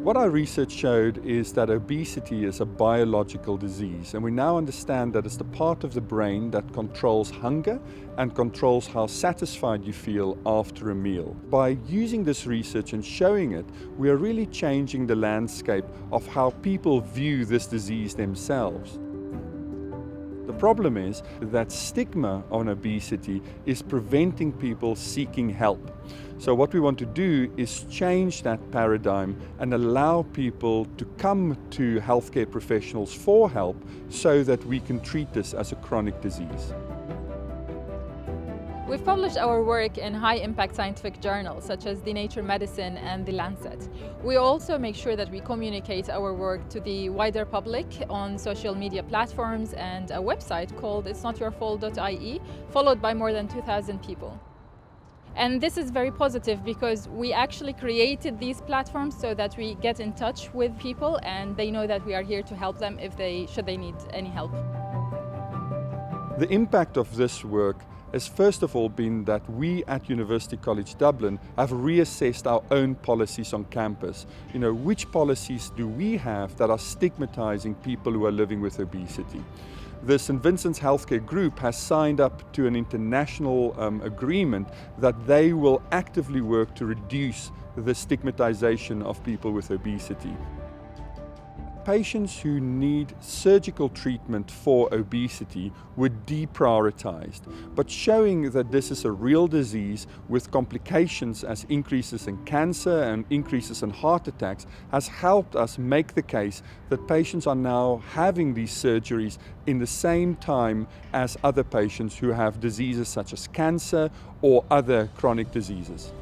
What our research showed is that obesity is a biological disease, and we now understand that it's the part of the brain that controls hunger and controls how satisfied you feel after a meal. By using this research and showing it, we are really changing the landscape of how people view this disease themselves. The problem is that stigma on obesity is preventing people seeking help. So what we want to do is change that paradigm and allow people to come to healthcare professionals for help so that we can treat this as a chronic disease. We've published our work in high-impact scientific journals such as the Nature Medicine and the Lancet. We also make sure that we communicate our work to the wider public on social media platforms and a website called itsnotyourfault.ie, followed by more than 2,000 people. And this is very positive because we actually created these platforms so that we get in touch with people and they know that we are here to help them should they need any help. The impact of this work has first of all been that we at University College Dublin have reassessed our own policies on campus. Which policies do we have that are stigmatizing people who are living with obesity? The St. Vincent's Healthcare Group has signed up to an international agreement that they will actively work to reduce the stigmatization of people with obesity. Patients who need surgical treatment for obesity were deprioritized, but showing that this is a real disease with complications as increases in cancer and increases in heart attacks has helped us make the case that patients are now having these surgeries in the same time as other patients who have diseases such as cancer or other chronic diseases.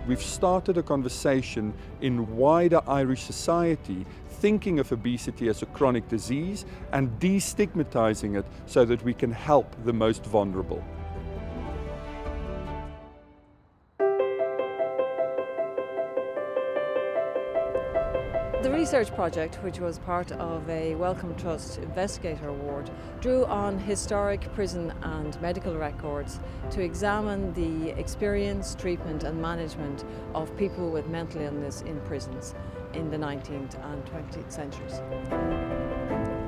We've started a conversation in wider Irish society thinking of obesity as a chronic disease and destigmatizing it so that we can help the most vulnerable. The research project, which was part of a Wellcome Trust Investigator Award, drew on historic prison and medical records to examine the experience, treatment and management of people with mental illness in prisons in the 19th and 20th centuries.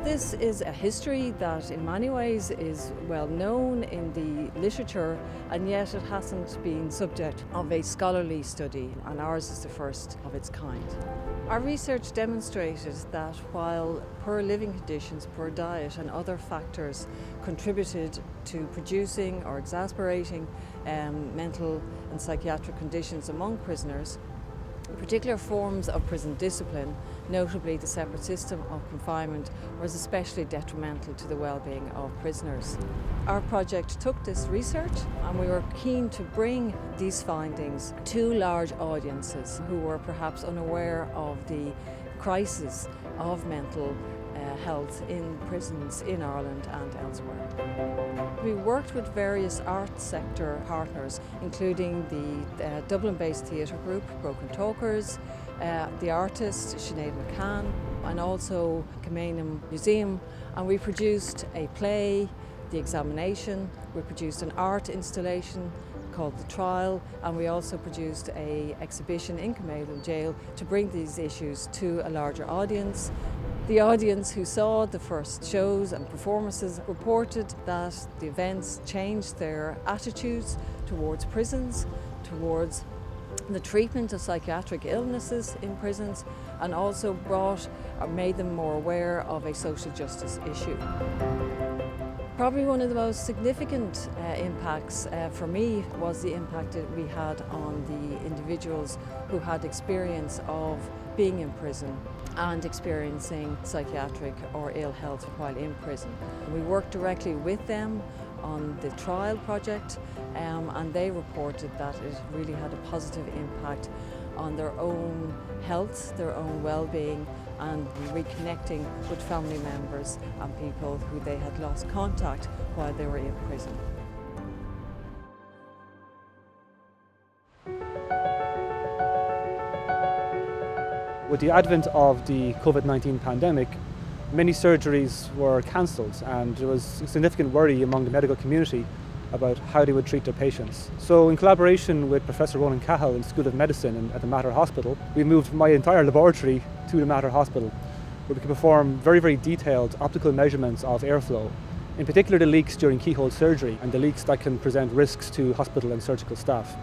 This is a history that in many ways is well known in the literature, and yet it hasn't been subject of a scholarly study, and ours is the first of its kind. Our research demonstrated that while poor living conditions, poor diet and other factors contributed to producing or exasperating mental and psychiatric conditions among prisoners, particular forms of prison discipline, notably the separate system of confinement, was especially detrimental to the well-being of prisoners. Our project took this research and we were keen to bring these findings to large audiences who were perhaps unaware of the crisis of mental health in prisons in Ireland and elsewhere. We worked with various art sector partners, including the Dublin-based theatre group Broken Talkers, the artist Sinead McCann, and also Camanum Museum, and we produced a play, The Examination. We produced an art installation called The Trial, and we also produced an exhibition in Camanum Jail to bring these issues to a larger audience. The audience who saw the first shows and performances reported that the events changed their attitudes towards prisons, towards the treatment of psychiatric illnesses in prisons, and also brought or made them more aware of a social justice issue. Probably one of the most significant impacts for me was the impact that we had on the individuals who had experience of being in prison and experiencing psychiatric or ill health while in prison. We worked directly with them on the trial project, and they reported that it really had a positive impact on their own health, their own well-being, and reconnecting with family members and people who they had lost contact while they were in prison. With the advent of the COVID-19 pandemic, many surgeries were cancelled, and there was significant worry among the medical community about how they would treat their patients. So in collaboration with Professor Ronan Cahill in the School of Medicine at the Mater Hospital, we moved my entire laboratory to the Mater Hospital, where we could perform very, very detailed optical measurements of airflow, in particular the leaks during keyhole surgery and the leaks that can present risks to hospital and surgical staff.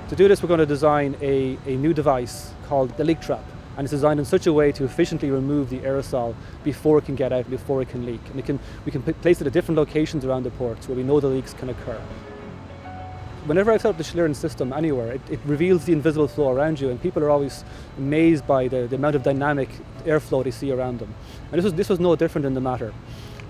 To do this, we're going to design a new device called the leak trap, and it's designed in such a way to efficiently remove the aerosol before it can get out, before it can leak. And we can place it at different locations around the ports where we know the leaks can occur. Whenever I set up the Schlieren system anywhere, it reveals the invisible flow around you, and people are always amazed by the amount of dynamic airflow they see around them. And this was no different in the Mater.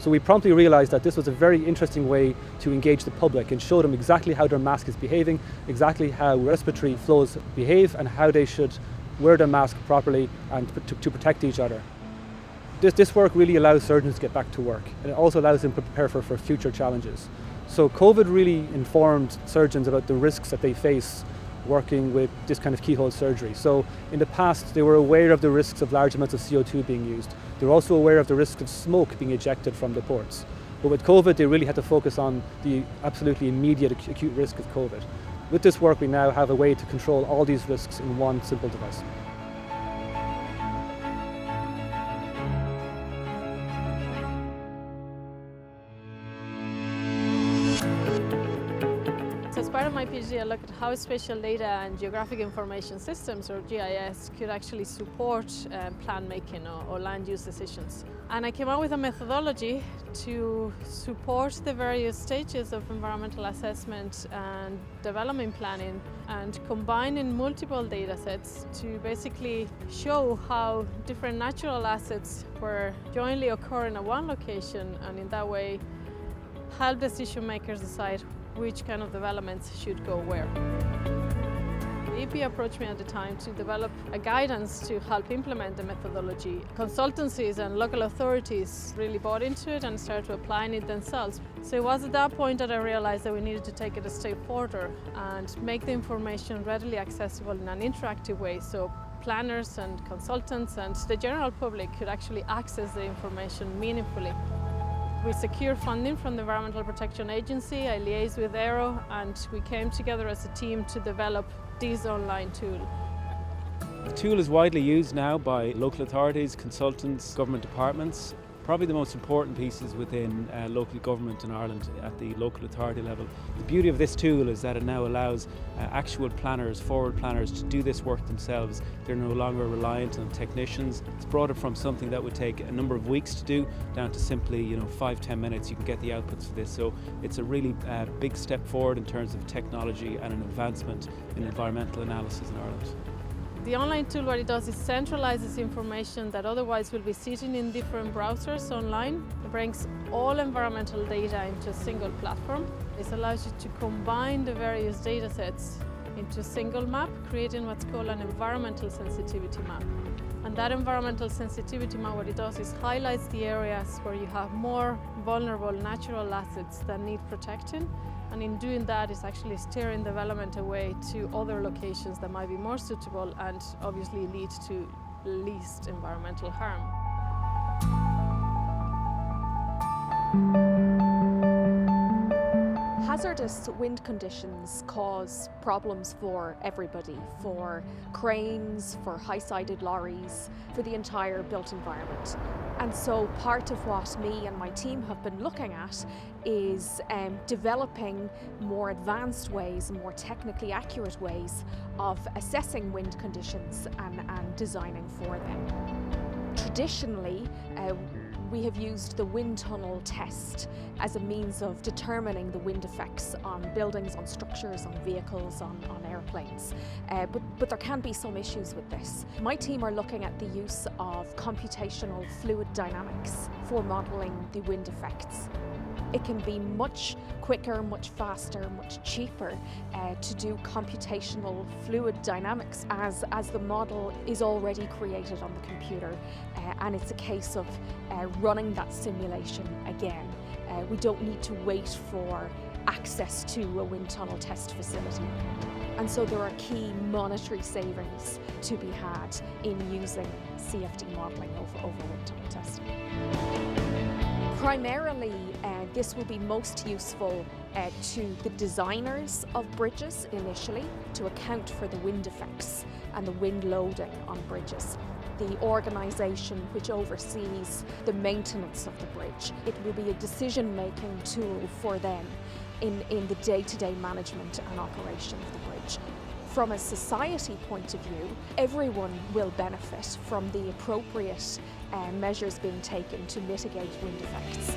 So we promptly realised that this was a very interesting way to engage the public and show them exactly how their mask is behaving, exactly how respiratory flows behave, and how they should wear their mask properly and to protect each other. This work really allows surgeons to get back to work, and it also allows them to prepare for future challenges. So COVID really informed surgeons about the risks that they face working with this kind of keyhole surgery. So in the past, they were aware of the risks of large amounts of CO2 being used. They were also aware of the risk of smoke being ejected from the ports. But with COVID, they really had to focus on the absolutely immediate acute risk of COVID. With this work, we now have a way to control all these risks in one simple device. As part of my PhD, I looked at how spatial data and geographic information systems, or GIS, could actually support plan making or land use decisions. And I came up with a methodology to support the various stages of environmental assessment and development planning, and combining multiple data sets to basically show how different natural assets were jointly occurring at one location, and in that way help decision makers decide which kind of developments should go where. The EP approached me at the time to develop a guidance to help implement the methodology. Consultancies and local authorities really bought into it and started applying it themselves. So it was at that point that I realized that we needed to take it a step further and make the information readily accessible in an interactive way, so planners and consultants and the general public could actually access the information meaningfully. We secured funding from the Environmental Protection Agency. I liaised with Aero, and we came together as a team to develop this online tool. The tool is widely used now by local authorities, consultants, government departments. Probably the most important pieces within local government in Ireland at the local authority level. The beauty of this tool is that it now allows actual planners, forward planners, to do this work themselves. They're no longer reliant on technicians. It's brought it from something that would take a number of weeks to do down to simply 5-10 minutes. You can get the outputs for this. So it's a really big step forward in terms of technology and an advancement in environmental analysis in Ireland. The online tool, what it does is centralizes information that otherwise will be sitting in different browsers online. It brings all environmental data into a single platform. This allows you to combine the various data sets into a single map, creating what's called an environmental sensitivity map. And that environmental sensitivity map, what it does is highlights the areas where you have more vulnerable natural assets that need protecting. And in doing that, it's actually steering development away to other locations that might be more suitable and obviously lead to least environmental harm. Hazardous wind conditions cause problems for everybody, for cranes, for high-sided lorries, for the entire built environment. And so part of what me and my team have been looking at is developing more advanced ways, more technically accurate ways of assessing wind conditions and designing for them. Traditionally, we have used the wind tunnel test as a means of determining the wind effects on buildings, on structures, on vehicles, on airplanes. But there can be some issues with this. My team are looking at the use of computational fluid dynamics for modelling the wind effects. It can be much quicker, much faster, much cheaper to do computational fluid dynamics as the model is already created on the computer, and it's a case of running that simulation again. We don't need to wait for access to a wind tunnel test facility. And so there are key monetary savings to be had in using CFD modelling over wind tunnel testing. Primarily, this will be most useful to the designers of bridges initially to account for the wind effects and the wind loading on bridges. The organisation which oversees the maintenance of the bridge. It will be a decision-making tool for them in the day-to-day management and operation of the bridge. From a society point of view, everyone will benefit from the appropriate measures being taken to mitigate wind effects.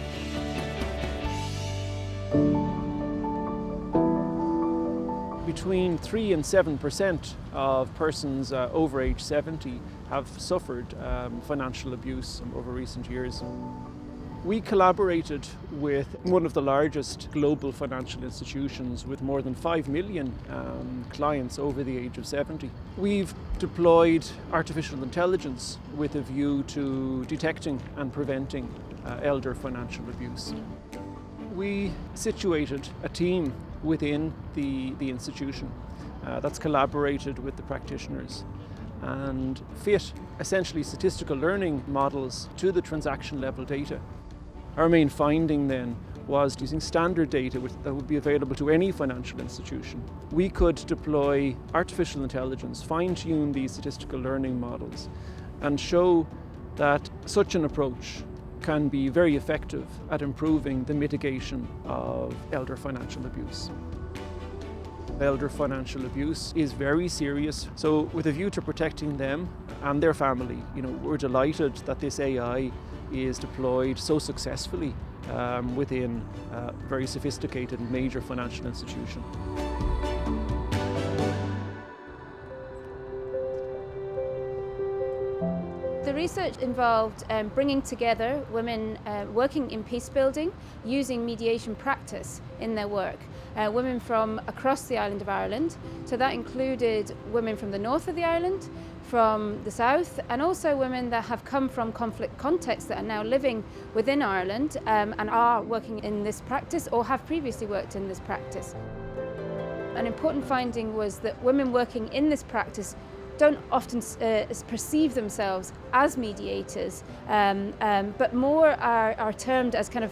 Between 3 and 7% of persons over age 70 have suffered financial abuse over recent years. We collaborated with one of the largest global financial institutions with more than 5 million clients over the age of 70. We've deployed artificial intelligence with a view to detecting and preventing elder financial abuse. We situated a team within the institution that's collaborated with the practitioners and fit essentially statistical learning models to the transaction level data. Our main finding then was using standard data that would be available to any financial institution. We could deploy artificial intelligence, fine-tune these statistical learning models, and show that such an approach can be very effective at improving the mitigation of elder financial abuse. Elder financial abuse is very serious, so with a view to protecting them and their family, we're delighted that this AI is deployed so successfully within a very sophisticated and major financial institution. The research involved bringing together women working in peace building using mediation practice in their work. Women from across the island of Ireland, so that included women from the north of the island, from the south, and also women that have come from conflict contexts that are now living within Ireland and are working in this practice or have previously worked in this practice. An important finding was that women working in this practice don't often perceive themselves as mediators, but more are termed as kind of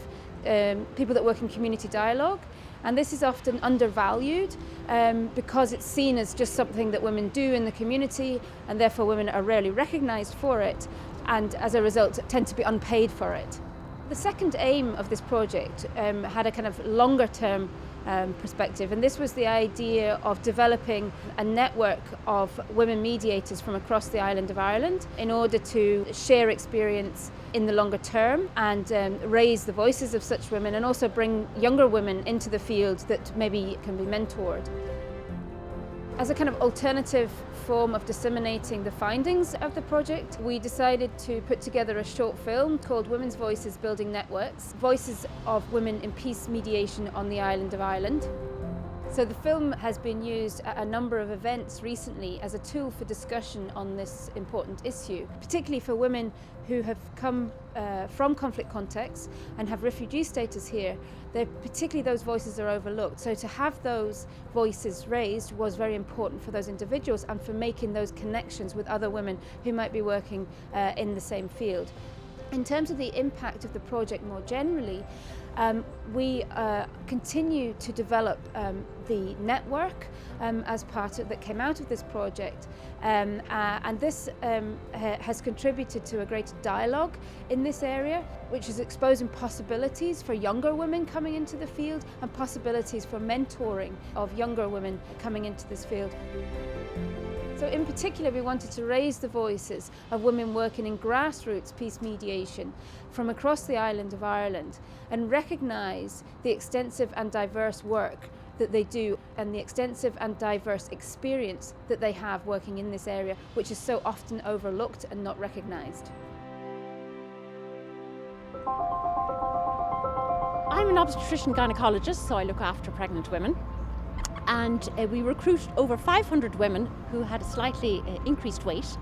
people that work in community dialogue. And this is often undervalued because it's seen as just something that women do in the community, and therefore women are rarely recognised for it, and as a result tend to be unpaid for it. The second aim of this project had a kind of longer term perspective, and this was the idea of developing a network of women mediators from across the island of Ireland in order to share experience in the longer term and raise the voices of such women, and also bring younger women into the field that maybe can be mentored. As a kind of alternative form of disseminating the findings of the project, we decided to put together a short film called Women's Voices Building Networks, Voices of Women in Peace Mediation on the Island of Ireland. So the film has been used at a number of events recently as a tool for discussion on this important issue, particularly for women who have come from conflict contexts and have refugee status here. Particularly those voices are overlooked. So to have those voices raised was very important for those individuals and for making those connections with other women who might be working in the same field. In terms of the impact of the project more generally, we continue to develop the network as part that came out of this project, and this has contributed to a greater dialogue in this area, which is exposing possibilities for younger women coming into the field and possibilities for mentoring of younger women coming into this field. So in particular, we wanted to raise the voices of women working in grassroots peace mediation from across the island of Ireland and recognise the extensive and diverse work that they do and the extensive and diverse experience that they have working in this area, which is so often overlooked and not recognised. I'm an obstetrician gynaecologist, so I look after pregnant women. And we recruit over 500 women who had a slightly increased weight,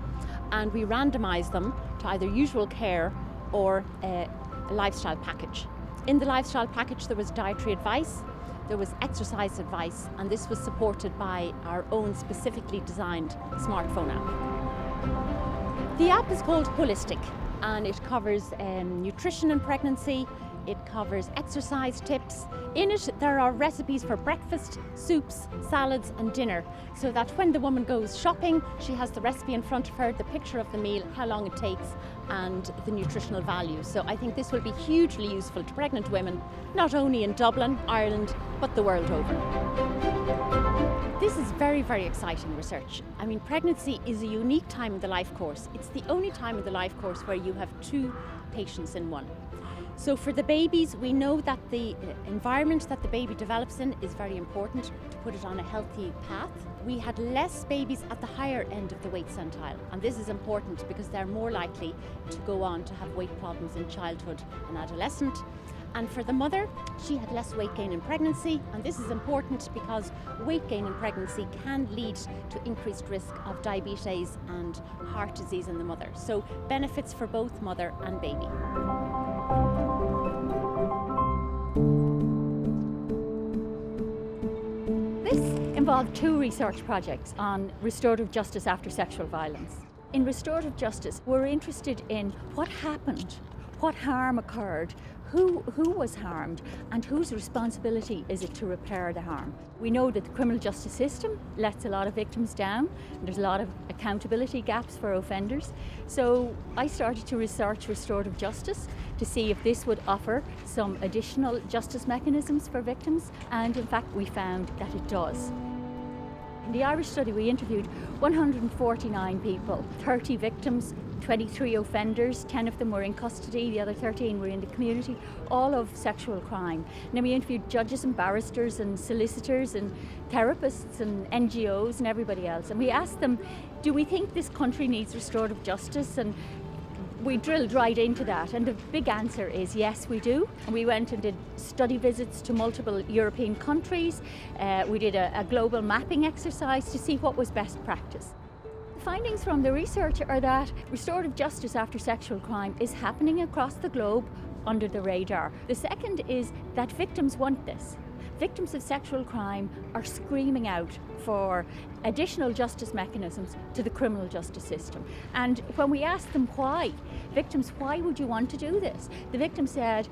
and we randomise them to either usual care or a lifestyle package. In the lifestyle package there was dietary advice, there was exercise advice, and this was supported by our own specifically designed smartphone app. The app is called Holistic, and it covers nutrition in pregnancy, It covers exercise tips. In it, there are recipes for breakfast, soups, salads and dinner, so that when the woman goes shopping, she has the recipe in front of her, the picture of the meal, how long it takes and the nutritional value. So I think this will be hugely useful to pregnant women, not only in Dublin, Ireland, but the world over. This is very, very exciting research. I mean, pregnancy is a unique time in the life course. It's the only time in the life course where you have two patients in one. So for the babies, we know that the environment that the baby develops in is very important to put it on a healthy path. We had less babies at the higher end of the weight centile, and this is important because they're more likely to go on to have weight problems in childhood and adolescent. And for the mother, she had less weight gain in pregnancy, and this is important because weight gain in pregnancy can lead to increased risk of diabetes and heart disease in the mother. So benefits for both mother and baby. This involved two research projects on restorative justice after sexual violence. In restorative justice, we're interested in what happened, what harm occurred, who was harmed, and whose responsibility is it to repair the harm. We know that the criminal justice system lets a lot of victims down, and there's a lot of accountability gaps for offenders. So I started to research restorative justice to see if this would offer some additional justice mechanisms for victims, and in fact we found that it does. In the Irish study we interviewed 149 people, 30 victims, 23 offenders, 10 of them were in custody, the other 13 were in the community, all of sexual crime. And then we interviewed judges and barristers and solicitors and therapists and NGOs and everybody else. And we asked them, do we think this country needs restorative justice? And we drilled right into that, and the big answer is yes, we do. And we went and did study visits to multiple European countries. We did a global mapping exercise to see what was best practice. The findings from the research are that restorative justice after sexual crime is happening across the globe under the radar. The second is that victims want this. Victims of sexual crime are screaming out for additional justice mechanisms to the criminal justice system. And when we asked them why, victims, why would you want to do this? The victim said,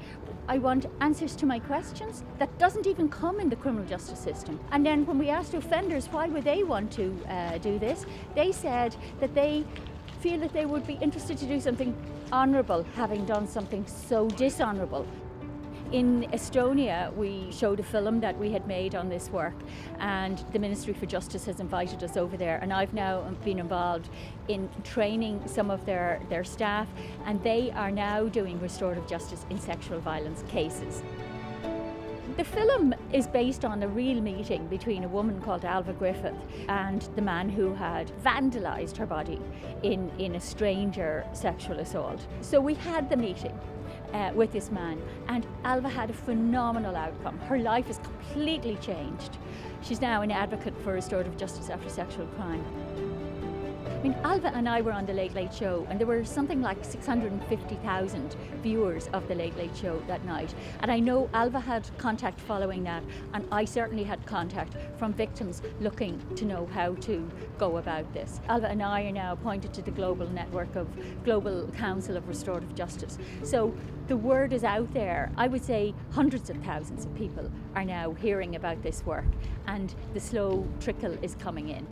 I want answers to my questions. That doesn't even come in the criminal justice system. And then when we asked offenders why would they want to do this, they said that they feel that they would be interested to do something honourable, having done something so dishonourable. In Estonia, we showed a film that we had made on this work, and the Ministry for Justice has invited us over there, and I've now been involved in training some of their staff, and they are now doing restorative justice in sexual violence cases. The film is based on a real meeting between a woman called Alva Griffith and the man who had vandalised her body in a stranger sexual assault. So we had the meeting with this man, and Alva had a phenomenal outcome. Her life is completely changed. She's now an advocate for restorative justice after sexual crime. I mean, Alva and I were on the Late Late Show, and there were something like 650,000 viewers of the Late Late Show that night. And I know Alva had contact following that, and I certainly had contact from victims looking to know how to go about this. Alva and I are now appointed to the global network of Global Council of Restorative Justice. So the word is out there. I would say hundreds of thousands of people are now hearing about this work, and the slow trickle is coming in.